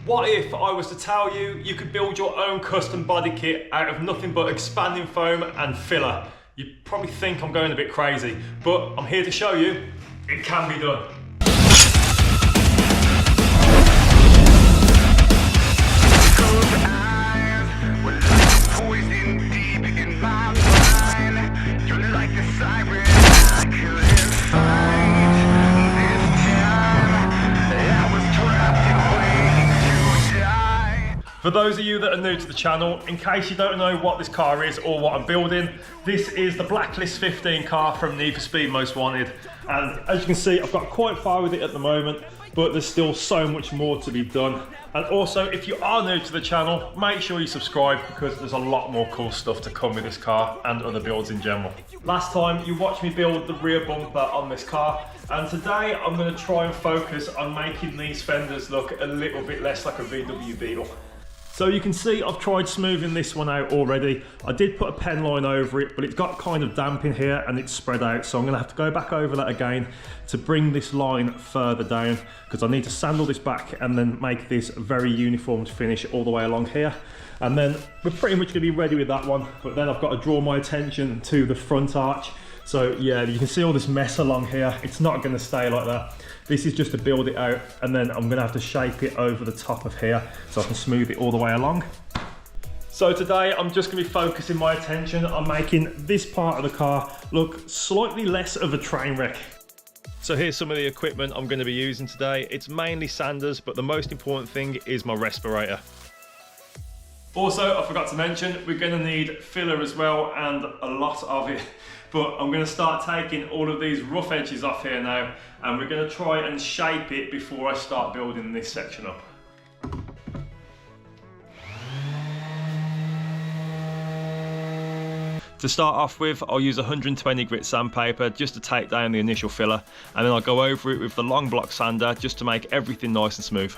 What if I was to tell you you could build your own custom body kit out of nothing but expanding foam and filler? You'd probably think I'm going a bit crazy, but I'm here to show you it can be done. For those of you that are new to the channel, in case you don't know what this car is or what I'm building, this is the Blacklist 15 car from Need for Speed Most Wanted. And as you can see, I've got quite far with it at the moment, but there's still so much more to be done. And also, if you are new to the channel, make sure you subscribe because there's a lot more cool stuff to come with this car and other builds in general. Last time you watched me build the rear bumper on this car, and today I'm going to try and focus on making these fenders look a little bit less like a VW Beetle. So you can see I've tried smoothing this one out already. I did put a pen line over it, but it's got kind of damp in here and it's spread out. So I'm gonna have to go back over that again to bring this line further down because I need to sand all this back and then make this a very uniform finish all the way along here. And then we're pretty much gonna be ready with that one. But then I've got to draw my attention to the front arch. So yeah, you can see all this mess along here. It's not gonna stay like that. This is just to build it out, and then I'm gonna have to shape it over the top of here so I can smooth it all the way along. So today I'm just gonna be focusing my attention on making this part of the car look slightly less of a train wreck. So here's some of the equipment I'm gonna be using today. It's mainly sanders, but the most important thing is my respirator. Also, I forgot to mention, we're gonna need filler as well, and a lot of it. But I'm gonna start taking all of these rough edges off here now, and we're gonna try and shape it before I start building this section up. To start off with, I'll use 120 grit sandpaper just to take down the initial filler, and then I'll go over it with the long block sander just to make everything nice and smooth.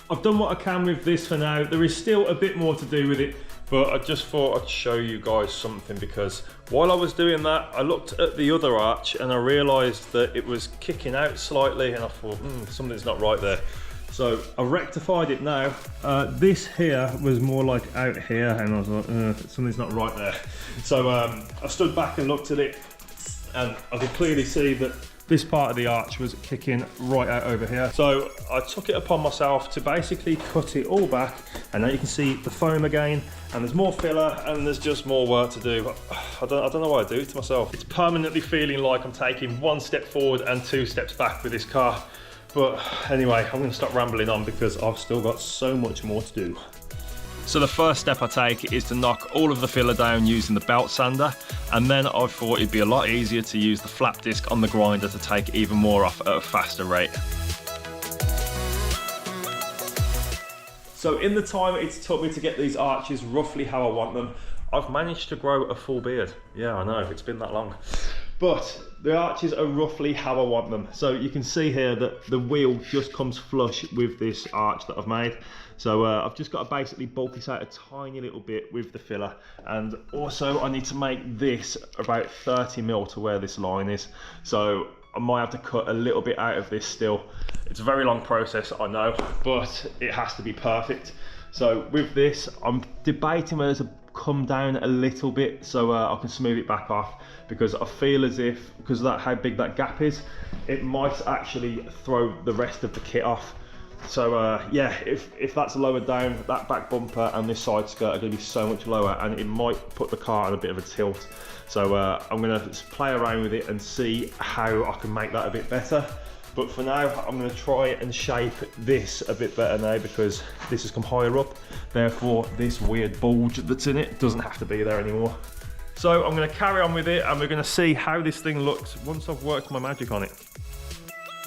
I've done what I can with this for now. There is still a bit more to do with it, but I just thought I'd show you guys something because while I was doing that, I looked at the other arch and I realised that it was kicking out slightly, and I thought, something's not right there. So I rectified it now. This here was more like out here, and I was like, something's not right there. So I stood back and looked at it, and I could clearly see that this part of the arch was kicking right out over here. So I took it upon myself to basically cut it all back, and now you can see the foam again, and there's more filler and there's just more work to do. I don't know why I do it to myself. It's permanently feeling like I'm taking one step forward and 2 steps back with this car. But anyway, I'm gonna stop rambling on because I've still got so much more to do. So the first step I take is to knock all of the filler down using the belt sander, and then I thought it'd be a lot easier to use the flap disc on the grinder to take even more off at a faster rate. So in the time it's took me to get these arches roughly how I want them, I've managed to grow a full beard. Yeah, I know, it's been that long. But the arches are roughly how I want them. So you can see here that the wheel just comes flush with this arch that I've made. So I've just got to basically bulk this out a tiny little bit with the filler. And also I need to make this about 30 mil to where this line is. So I might have to cut a little bit out of this still. It's a very long process, I know, but it has to be perfect. So with this, I'm debating whether to come down a little bit so I can smooth it back off, because I feel as if, because of that, how big that gap is, it might actually throw the rest of the kit off. So yeah, if that's lowered down, that back bumper and this side skirt are going to be so much lower, and it might put the car on a bit of a tilt. So I'm going to play around with it and see how I can make that a bit better. But for now, I'm going to try and shape this a bit better now, because this has come higher up. Therefore, this weird bulge that's in it doesn't have to be there anymore. So I'm going to carry on with it, and we're going to see how this thing looks once I've worked my magic on it.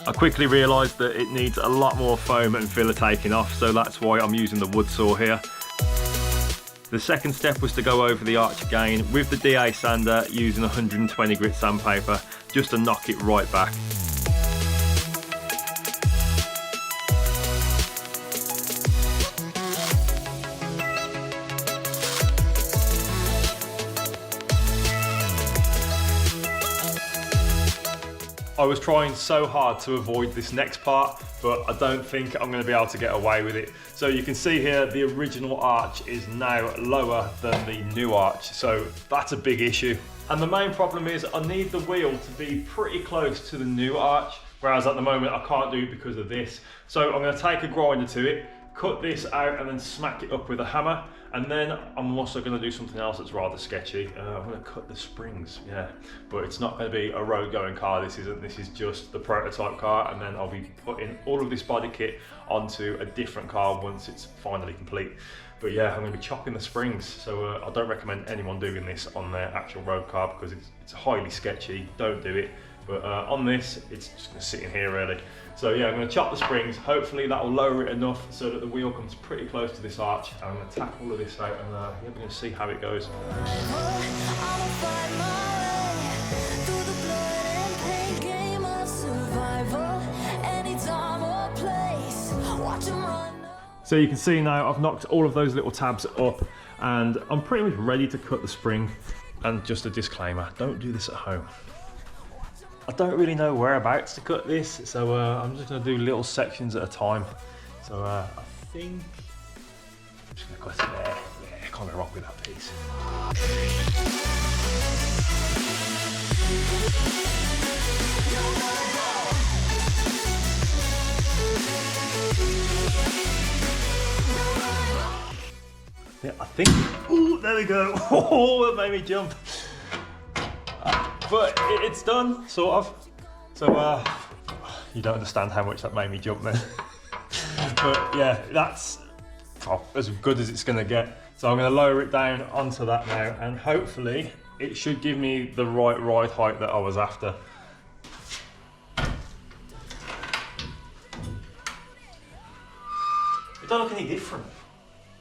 I quickly realised that it needs a lot more foam and filler taking off, so that's why I'm using the wood saw here. The second step was to go over the arch again with the DA sander using 120 grit sandpaper just to knock it right back. I was trying so hard to avoid this next part, but I don't think I'm going to be able to get away with it. So you can see here, the original arch is now lower than the new arch, so that's a big issue. And the main problem is I need the wheel to be pretty close to the new arch, whereas at the moment I can't do it because of this. So I'm going to take a grinder to it, cut this out and then smack it up with a hammer. And then I'm also going to do something else that's rather sketchy. I'm going to cut the springs, yeah. But it's not going to be a road going car, this isn't. This is just the prototype car, and then I'll be putting all of this body kit onto a different car once it's finally complete. But yeah, I'm going to be chopping the springs, so I don't recommend anyone doing this on their actual road car because it's highly sketchy, don't do it. But on this, it's just going to sit in here really. So yeah, I'm going to chop the springs. Hopefully that will lower it enough so that the wheel comes pretty close to this arch. I'm going to tack all of this out and yeah, we're going to see how it goes. So you can see now I've knocked all of those little tabs up and I'm pretty much ready to cut the spring. And just a disclaimer, don't do this at home. I don't really know whereabouts to cut this, so I'm just going to do little sections at a time. So I think I'm just going to cut it there. Yeah, can't go wrong with that piece. Yeah, I think. Oh, there we go. Oh, that made me jump. But it's done, sort of. So you don't understand how much that made me jump then. But yeah, that's as good as it's gonna get. So I'm gonna lower it down onto that now, and hopefully it should give me the right ride height that I was after. It don't look any different.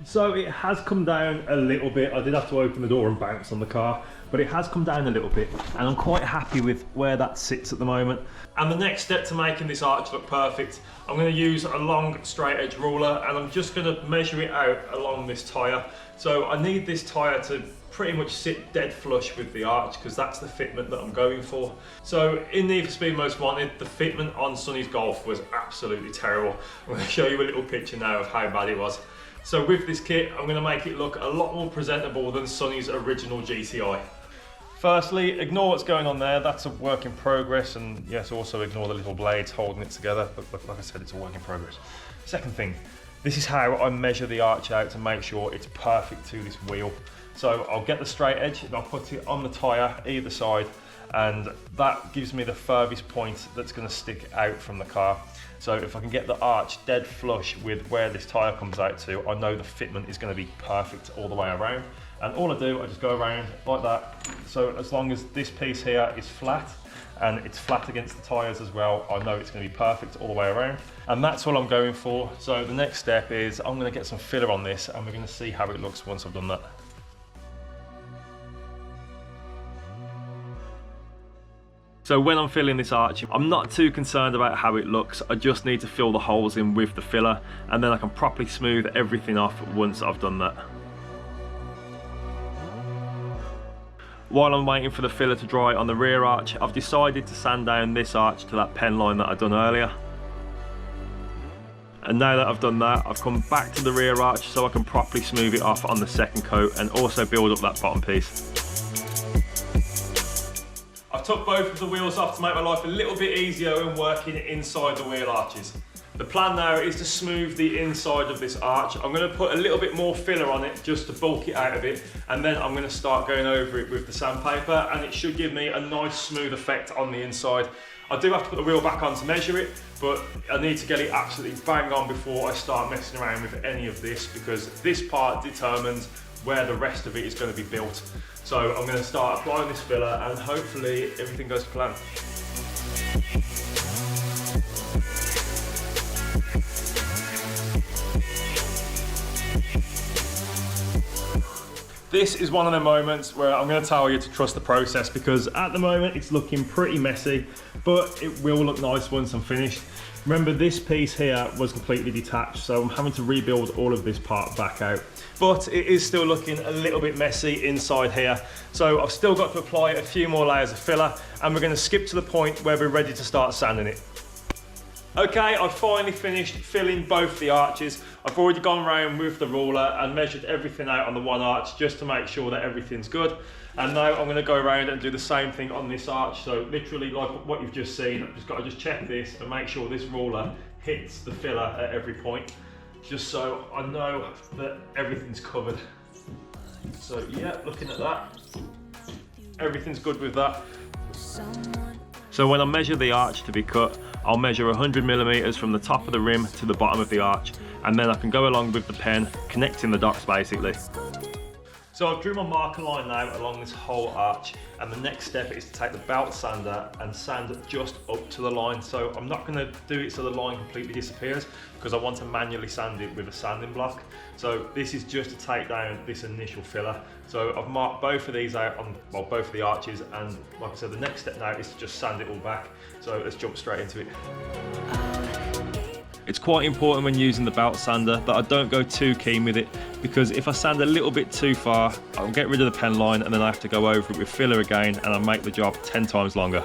So it has come down a little bit. I did have to open the door and bounce on the car, but it has come down a little bit and I'm quite happy with where that sits at the moment. And the next step to making this arch look perfect, I'm going to use a long straight edge ruler and I'm just going to measure it out along this tyre. So I need this tyre to pretty much sit dead flush with the arch because that's the fitment that I'm going for. So in Need for Speed Most Wanted, the fitment on Sonny's Golf was absolutely terrible. I'm going to show you a little picture now of how bad it was. So with this kit, I'm going to make it look a lot more presentable than Sonny's original GTi. Firstly, ignore what's going on there, that's a work in progress, and yes, also ignore the little blades holding it together, but like I said, it's a work in progress. Second thing, this is how I measure the arch out to make sure it's perfect to this wheel. So I'll get the straight edge and I'll put it on the tyre either side, and that gives me the furthest point that's going to stick out from the car. So if I can get the arch dead flush with where this tyre comes out to, I know the fitment is going to be perfect all the way around. And all I do, I just go around like that. So as long as this piece here is flat, and it's flat against the tyres as well, I know it's going to be perfect all the way around. And that's what I'm going for. So the next step is I'm going to get some filler on this and we're going to see how it looks once I've done that. So when I'm filling this arch, I'm not too concerned about how it looks. I just need to fill the holes in with the filler and then I can properly smooth everything off once I've done that. While I'm waiting for the filler to dry on the rear arch, I've decided to sand down this arch to that pen line that I've done earlier. And now that I've done that, I've come back to the rear arch so I can properly smooth it off on the second coat and also build up that bottom piece. I've took both of the wheels off to make my life a little bit easier when working inside the wheel arches. The plan now is to smooth the inside of this arch. I'm going to put a little bit more filler on it just to bulk it out a bit, and then I'm going to start going over it with the sandpaper and it should give me a nice smooth effect on the inside. I do have to put the wheel back on to measure it, but I need to get it absolutely bang on before I start messing around with any of this, because this part determines where the rest of it is going to be built. So I'm going to start applying this filler and hopefully everything goes to plan. This is one of the moments where I'm going to tell you to trust the process, because at the moment it's looking pretty messy, but it will look nice once I'm finished. Remember, this piece here was completely detached, so I'm having to rebuild all of this part back out. But it is still looking a little bit messy inside here. So I've still got to apply a few more layers of filler, and we're going to skip to the point where we're ready to start sanding it. Okay, I've finally finished filling both the arches. I've already gone around with the ruler and measured everything out on the one arch just to make sure that everything's good. And now I'm going to go around and do the same thing on this arch. So literally like what you've just seen, I've just got to check this and make sure this ruler hits the filler at every point, just so I know that everything's covered. So yeah, looking at that, everything's good with that. So when I measure the arch to be cut, I'll measure 100 millimeters from the top of the rim to the bottom of the arch, and then I can go along with the pen, connecting the dots basically. So I've drew my marker line now along this whole arch, and the next step is to take the belt sander and sand it just up to the line. So I'm not going to do it so the line completely disappears, because I want to manually sand it with a sanding block. So this is just to take down this initial filler. So I've marked both of these out on, well, both of the arches, and like I said, the next step now is to just sand it all back. So let's jump straight into it. It's quite important when using the belt sander that I don't go too keen with it, because if I sand a little bit too far, I'll get rid of the pen line and then I have to go over it with filler again, and I'll make the job 10 times longer.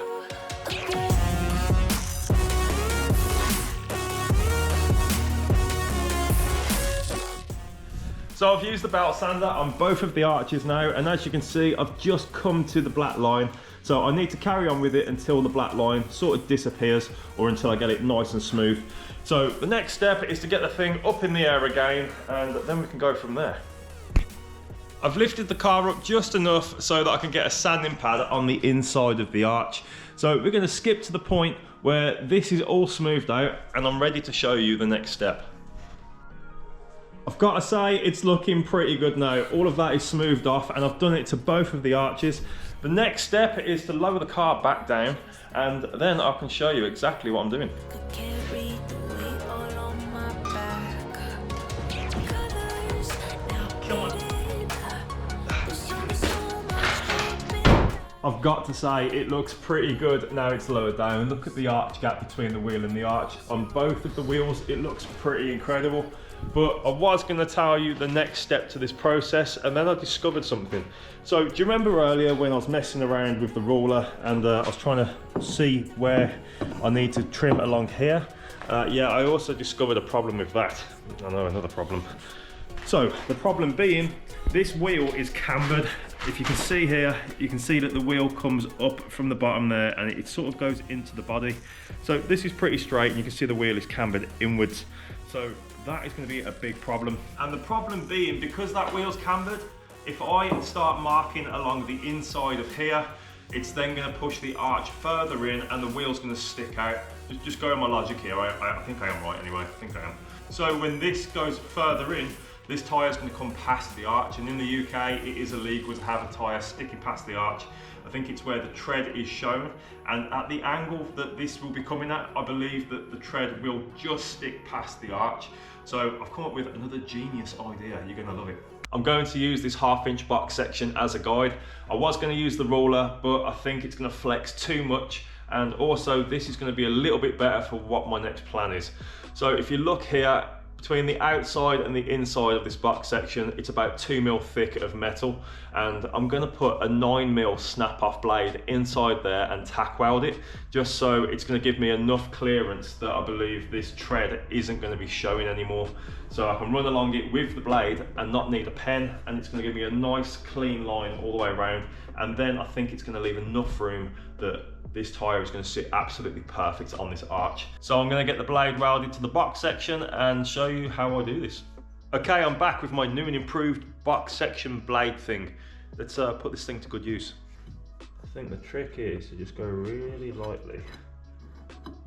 So I've used the belt sander on both of the arches now, and as you can see, I've just come to the black line. So I need to carry on with it until the black line sort of disappears, or until I get it nice and smooth. So the next step is to get the thing up in the air again, and then we can go from there. I've lifted the car up just enough so that I can get a sanding pad on the inside of the arch. So we're going to skip to the point where this is all smoothed out, and I'm ready to show you the next step. I've got to say, it's looking pretty good now. All of that is smoothed off, and I've done it to both of the arches. The next step is to lower the car back down, and then I can show you exactly what I'm doing. I've got to say, it looks pretty good now it's lowered down. Look at the arch gap between the wheel and the arch. On both of the wheels, it looks pretty incredible. But I was going to tell you the next step to this process, and then I discovered something. So do you remember earlier when I was messing around with the ruler and I was trying to see where I need to trim along here? Yeah, I also discovered a problem with that. I know, another problem. So the problem being, this wheel is cambered. If you can see here, you can see that the wheel comes up from the bottom there, and it sort of goes into the body. So this is pretty straight, and you can see the wheel is cambered inwards. So that is going to be a big problem. And the problem being, because that wheel's cambered, if I start marking along the inside of here, it's then going to push the arch further in, and the wheel's going to stick out. Just go on my logic here. I think I am right anyway. I think I am. So when this goes further in, this tyre is going to come past the arch, and in the UK it is illegal to have a tyre sticking past the arch. I think it's where the tread is shown, and at the angle that this will be coming at, I believe that the tread will just stick past the arch. So I've come up with another genius idea. You're going to love it. I'm going to use this 1/2 inch box section as a guide. I was going to use the ruler, but I think it's going to flex too much, and also this is going to be a little bit better for what my next plan is. So if you look here, between the outside and the inside of this box section, it's about 2 mil thick of metal, and I'm going to put a 9 mil snap-off blade inside there and tack weld it, just so it's going to give me enough clearance that I believe this tread isn't going to be showing anymore. So I can run along it with the blade and not need a pen, and it's going to give me a nice clean line all the way around, and then I think it's going to leave enough room that this tyre is going to sit absolutely perfect on this arch. So I'm going to get the blade welded to the box section and show you how I do this. Okay, I'm back with my new and improved box section blade thing. Let's put this thing to good use. I think the trick is to just go really lightly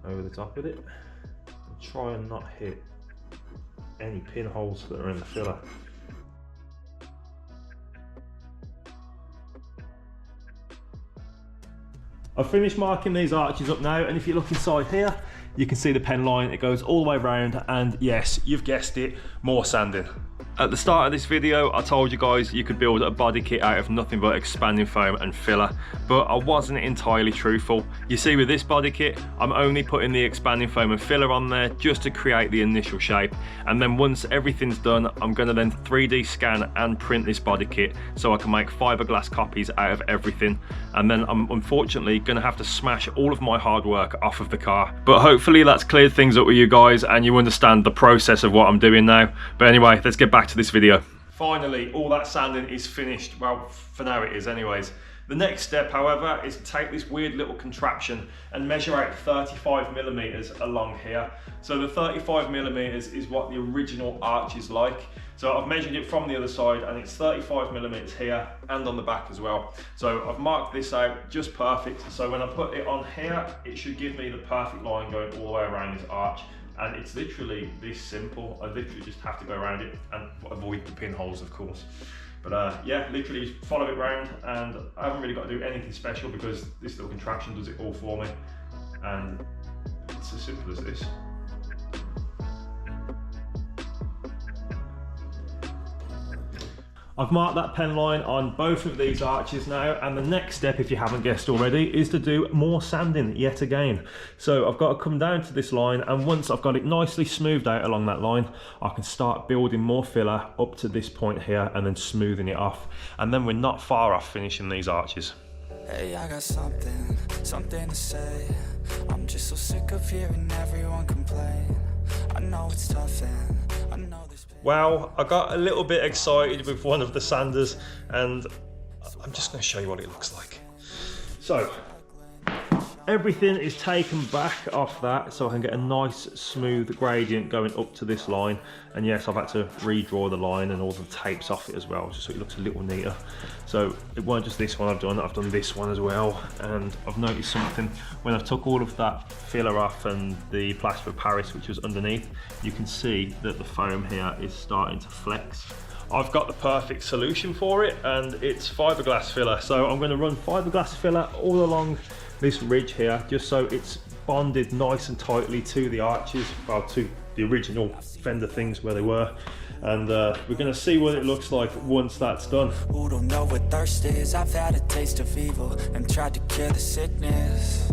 over the top of it and try and not hit any pinholes that are in the filler. I've finished marking these arches up now, and if you look inside here, you can see the pen line. It goes all the way around, and yes, you've guessed it, more sanding. At the start of this video, I told you guys you could build a body kit out of nothing but expanding foam and filler, but I wasn't entirely truthful. You see, with this body kit, I'm only putting the expanding foam and filler on there just to create the initial shape, and then once everything's done, I'm gonna then 3D scan and print this body kit so I can make fiberglass copies out of everything, and then I'm unfortunately gonna have to smash all of my hard work off of the car. But hopefully that's cleared things up with you guys and you understand the process of what I'm doing now. But anyway, let's get back to this video. Finally, all that sanding is finished. Well, for now it is anyways. The next step, however, is to take this weird little contraption and measure out 35mm along here. So the 35mm is what the original arch is like. So I've measured it from the other side and it's 35mm here and on the back as well. So I've marked this out just perfect. So when I put it on here, it should give me the perfect line going all the way around this arch. And it's literally this simple. I literally just have to go around it and avoid the pinholes, of course. But yeah, literally just follow it around, and I haven't really got to do anything special because this little contraption does it all for me. And it's as simple as this. I've marked that pen line on both of these arches now, and the next step, if you haven't guessed already, is to do more sanding yet again. So I've got to come down to this line, and once I've got it nicely smoothed out along that line, I can start building more filler up to this point here and then smoothing it off. And then we're not far off finishing these arches. Hey, I got something to say. I'm just so sick of hearing everyone complain. I know it's tough and I know this. Wow, I got a little bit excited with one of the sanders, and I'm just going to show you what it looks like. So everything is taken back off that so I can get a nice smooth gradient going up to this line. And yes, I've had to redraw the line and all the tapes off it as well, just so it looks a little neater. So it weren't just this one I've done this one as well. And I've noticed something when I've took all of that filler off and the plaster of Paris which was underneath, you can see that the foam here is starting to flex. I've got the perfect solution for it, and it's fiberglass filler. So I'm going to run fiberglass filler all along this ridge here, just so it's bonded nice and tightly to the arches, well, to the original fender things where they were. And we're going to see what it looks like once that's done. Who don't know what thirst is? I've had a taste of evil and tried to cure the sickness,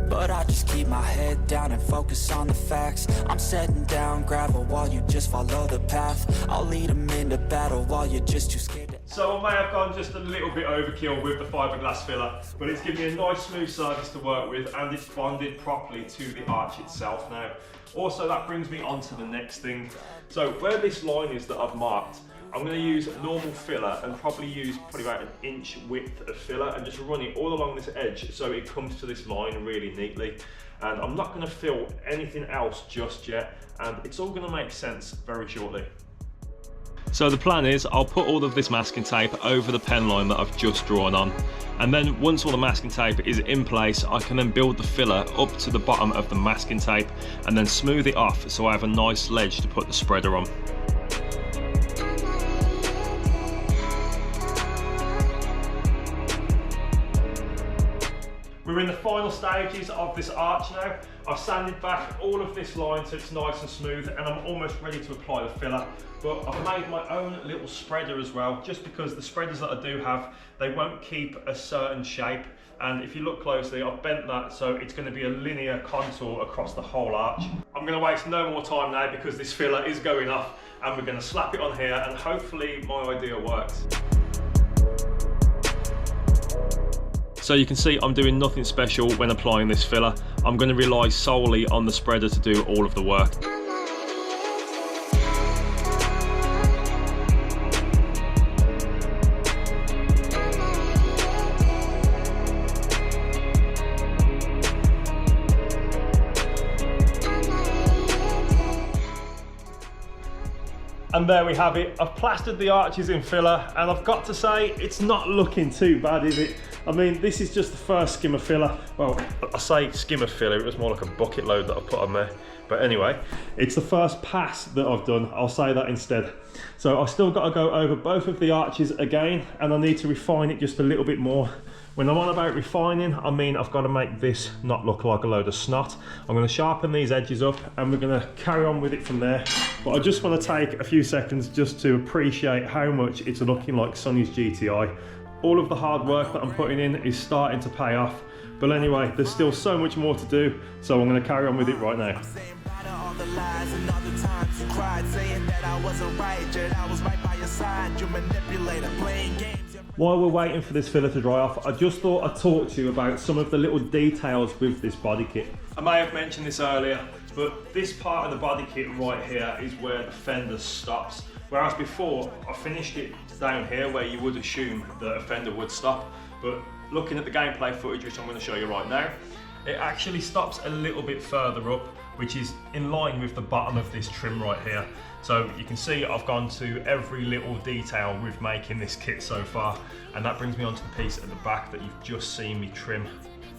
but I just keep my head down and focus on the facts. I'm setting down gravel while you just follow the path. I'll lead them into battle while you're just too scared to... So I may have gone just a little bit overkill with the fiberglass filler, but it's given me a nice smooth surface to work with, and it's bonded properly to the arch itself now. Also, that brings me on to the next thing. So where this line is that I've marked, I'm going to use normal filler and probably use about an inch width of filler and just run it all along this edge so it comes to this line really neatly. And I'm not going to fill anything else just yet, and it's all going to make sense very shortly. So the plan is I'll put all of this masking tape over the pen line that I've just drawn on, and then once all the masking tape is in place, I can then build the filler up to the bottom of the masking tape and then smooth it off so I have a nice ledge to put the spreader on. We're in the final stages of this arch now. I've sanded back all of this line so it's nice and smooth, and I'm almost ready to apply the filler. But I've made my own little spreader as well, just because the spreaders that I do have, they won't keep a certain shape. And if you look closely, I've bent that so it's going to be a linear contour across the whole arch. I'm going to waste no more time now because this filler is going off, and we're going to slap it on here, and hopefully my idea works. So you can see I'm doing nothing special when applying this filler. I'm going to rely solely on the spreader to do all of the work. And there we have it. I've plastered the arches in filler, and I've got to say, it's not looking too bad, is it? I mean, this is just the first skim of filler. Well, I say skim of filler, it was more like a bucket load that I put on there. But anyway, it's the first pass that I've done, I'll say that instead. So I've still got to go over both of the arches again, and I need to refine it just a little bit more When I'm on about refining, I mean I've got to make this not look like a load of snot. I'm going to sharpen these edges up and we're going to carry on with it from there. But I just want to take a few seconds just to appreciate how much it's looking like Sonnys GTi. All of the hard work that I'm putting in is starting to pay off. But anyway, there's still so much more to do, so I'm going to carry on with it right now. While we're waiting for this filler to dry off, I just thought I'd talk to you about some of the little details with this body kit. I may have mentioned this earlier, but this part of the body kit right here is where the fender stops. Whereas before, I finished it down here where you would assume that a fender would stop. But looking at the gameplay footage, which I'm going to show you right now, it actually stops a little bit further up, which is in line with the bottom of this trim right here. So you can see I've gone to every little detail with making this kit so far, and that brings me onto the piece at the back that you've just seen me trim.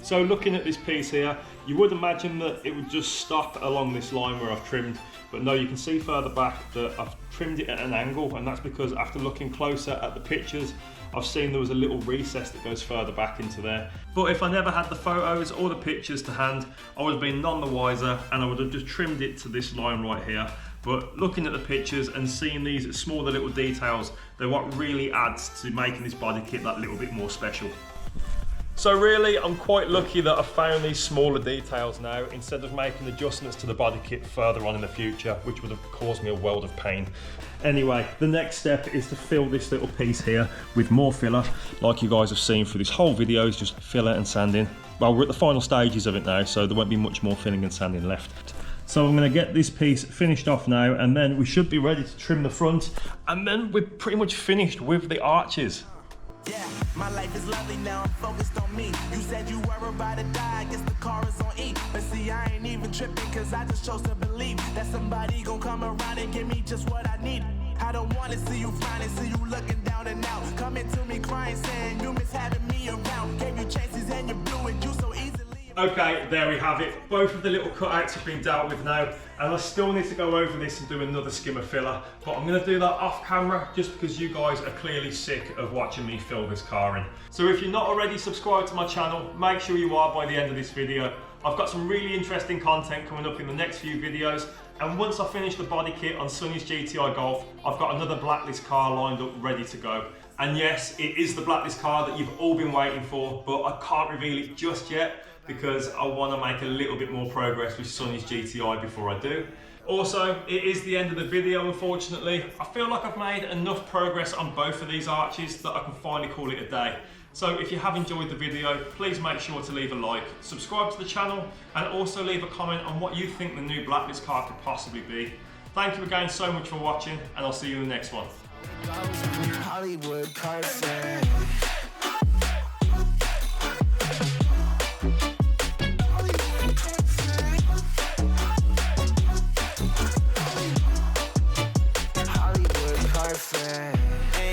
So looking at this piece here, you would imagine that it would just stop along this line where I've trimmed, but no, you can see further back that I've trimmed it at an angle, and that's because after looking closer at the pictures, I've seen there was a little recess that goes further back into there. But if I never had the photos or the pictures to hand, I would have been none the wiser, and I would have just trimmed it to this line right here. But looking at the pictures and seeing these smaller little details, they're what really adds to making this body kit that little bit more special. So really, I'm quite lucky that I found these smaller details now, instead of making adjustments to the body kit further on in the future, which would have caused me a world of pain. Anyway, the next step is to fill this little piece here with more filler, like you guys have seen through this whole video, is just filler and sanding. Well, we're at the final stages of it now, so there won't be much more filling and sanding left. So I'm going to get this piece finished off now, and then we should be ready to trim the front, and then we're pretty much finished with the arches. Yeah, my life is lovely now, I'm focused on me. You said you were about to die, I guess the car is on E. But see, I ain't even tripping, cause I just chose to believe that somebody gon' come around and give me just what I need. I don't wanna see you finally, see you looking down and out. Coming to me crying, saying you miss having me around. Gave you chances and you blew it, you so easily. Okay, there we have it. Both of the little cutouts have been dealt with now, and I still need to go over this and do another skim of filler, but I'm going to do that off camera just because you guys are clearly sick of watching me fill this car in. So if you're not already subscribed to my channel, make sure you are by the end of this video. I've got some really interesting content coming up in the next few videos, and once I finish the body kit on Sonnys GTi Golf, I've got another blacklist car lined up ready to go. And yes, it is the blacklist car that you've all been waiting for, but I can't reveal it just yet, because I want to make a little bit more progress with Sonnys GTi before I do. Also, it is the end of the video, unfortunately. I feel like I've made enough progress on both of these arches that I can finally call it a day. So if you have enjoyed the video, please make sure to leave a like, subscribe to the channel, and also leave a comment on what you think the new blacklist car could possibly be. Thank you again so much for watching, and I'll see you in the next one. Hollywood person.